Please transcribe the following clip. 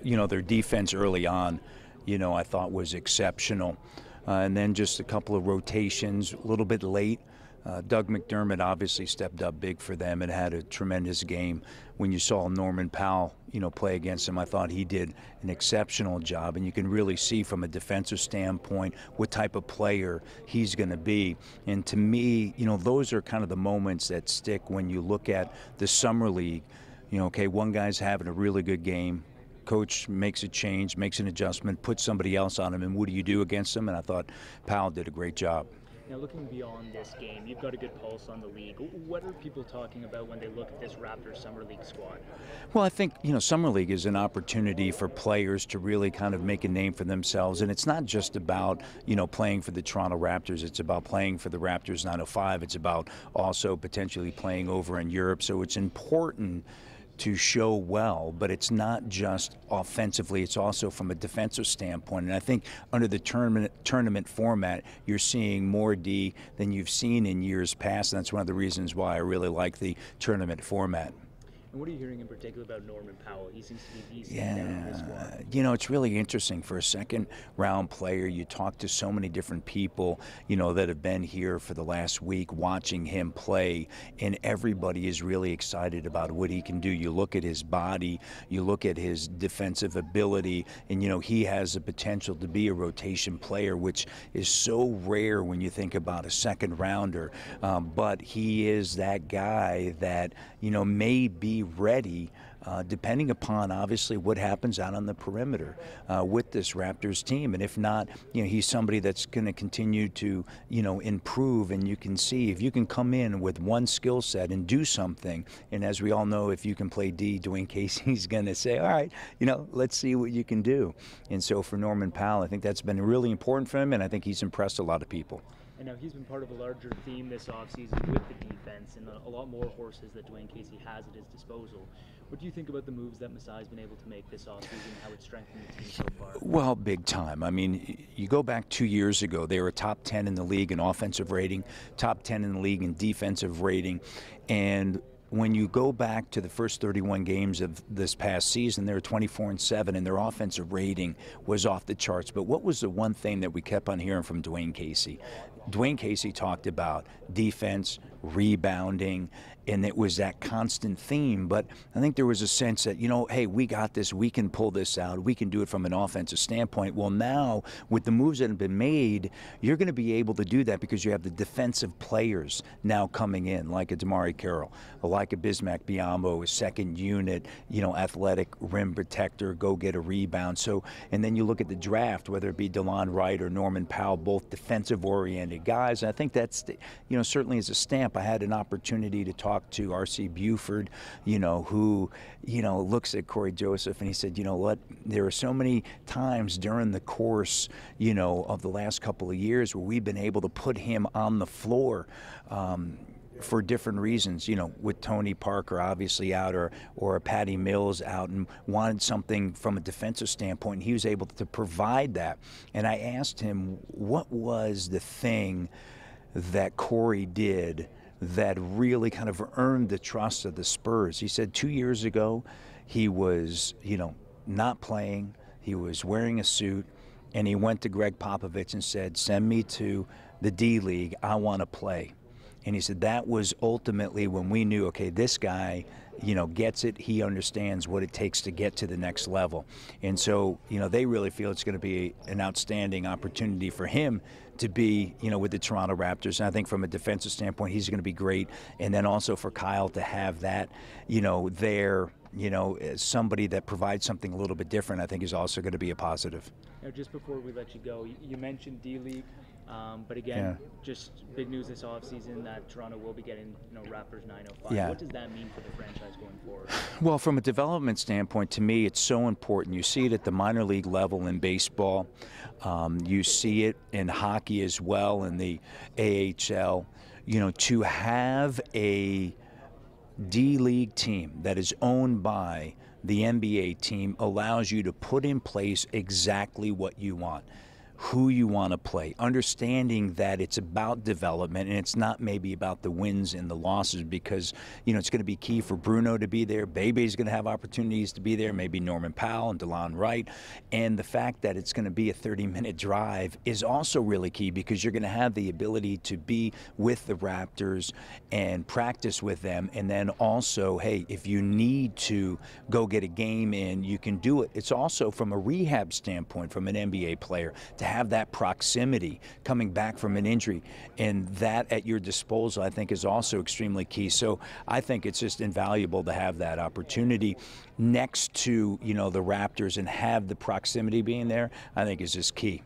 Their defense early on, I thought was exceptional. And then just a couple of rotations, a little bit late. Doug McDermott obviously stepped up big for them and had a tremendous game. When you saw Norman Powell, play against him, I thought he did an exceptional job. And you can really see from a defensive standpoint what type of player he's going to be. And to me, those are kind of the moments that stick when you look at the summer league. One guy's having a really good game. Coach makes a change, makes an adjustment, puts somebody else on him, and what do you do against him? And I thought Powell did a great job. Now, looking beyond this game, you've got a good pulse on the league. What are people talking about when they look at this Raptors Summer League squad? Well, I think, Summer League is an opportunity for players to really kind of make a name for themselves. And it's not just about, playing for the Toronto Raptors. It's about playing for the Raptors 905. It's about also potentially playing over in Europe. So it's important to show well, but it's not just offensively, it's also from a defensive standpoint. And I think under the tournament format, you're seeing more D than you've seen in years past, and that's one of the reasons why I really like the tournament format. And what are you hearing in particular about Norman Powell? He seems to be the standout in this squad. It's really interesting for a second-round player. You talk to so many different people, that have been here for the last week watching him play, and everybody is really excited about what he can do. You look at his body, you look at his defensive ability, and, he has the potential to be a rotation player, which is so rare when you think about a second-rounder. But he is that guy that, may be ready depending upon obviously what happens out on the perimeter with this Raptors team. And if not, he's somebody that's going to continue to improve. And you can see if you can come in with one skill set and do something, and as we all know, if you can play D, Dwayne Casey's going to say, all right, let's see what you can do. And so for Norman Powell, I think that's been really important for him, and I think he's impressed a lot of people. And now he's been part of a larger theme this offseason with the defense and a lot more horses that Dwayne Casey has at his disposal. What do you think about the moves that Masai's been able to make this offseason, how it's strengthened the team so far? Well, big time. I mean, you go back 2 years ago, they were top 10 in the league in offensive rating, top 10 in the league in defensive rating, and when you go back to the first 31 games of this past season, they were 24-7, and their offensive rating was off the charts. But what was the one thing that we kept on hearing from Dwayne Casey? Dwayne Casey talked about defense, rebounding, and it was that constant theme. But I think there was a sense that, hey, we got this, we can pull this out, we can do it from an offensive standpoint. Well, now, with the moves that have been made, you're going to be able to do that because you have the defensive players now coming in, like a Damari Carroll, like a Bismack Biyombo, a second unit, athletic rim protector, go get a rebound. So, and then you look at the draft, whether it be DeLon Wright or Norman Powell, both defensive-oriented guys. And I think that's, certainly as a stamp. I had an opportunity to talk to R.C. Buford, who, looks at Corey Joseph, and he said, what, there are so many times during the course, of the last couple of years where we've been able to put him on the floor for different reasons, with Tony Parker obviously out or Patty Mills out, and wanted something from a defensive standpoint, and he was able to provide that. And I asked him, what was the thing that Corey did that really kind of earned the trust of the Spurs? He said 2 years ago he was, not playing, he was wearing a suit, and he went to Greg Popovich and said, send me to the D-League, I want to play. And he said that was ultimately when we knew, okay, this guy, gets it. He understands what it takes to get to the next level. And so, they really feel it's going to be an outstanding opportunity for him to be, with the Toronto Raptors. And I think from a defensive standpoint, he's going to be great. And then also for Kyle to have that, there, as somebody that provides something a little bit different, I think is also going to be a positive. Now, just before we let you go, you mentioned D-League. But again, just big news this offseason that Toronto will be getting, Raptors 905. Yeah. What does that mean for the franchise going forward? Well, from a development standpoint, to me, it's so important. You see it at the minor league level in baseball. You see it in hockey as well, in the AHL. To have a D-League team that is owned by the NBA team allows you to put in place exactly what you want. who you want to play, understanding that it's about development and it's not maybe about the wins and the losses, because, you know, it's going to be key for Bruno to be there. Bebe's going to have opportunities to be there, maybe Norman Powell and DeLon Wright. And the fact that it's going to be a 30-minute drive is also really key, because you're going to have the ability to be with the Raptors and practice with them. And then also, hey, if you need to go get a game in, you can do it. It's also from a rehab standpoint, from an NBA player, to have that proximity coming back from an injury, and that at your disposal, I think, is also extremely key. So I think it's just invaluable to have that opportunity next to, you know, the Raptors, and have the proximity being there, I think is just key.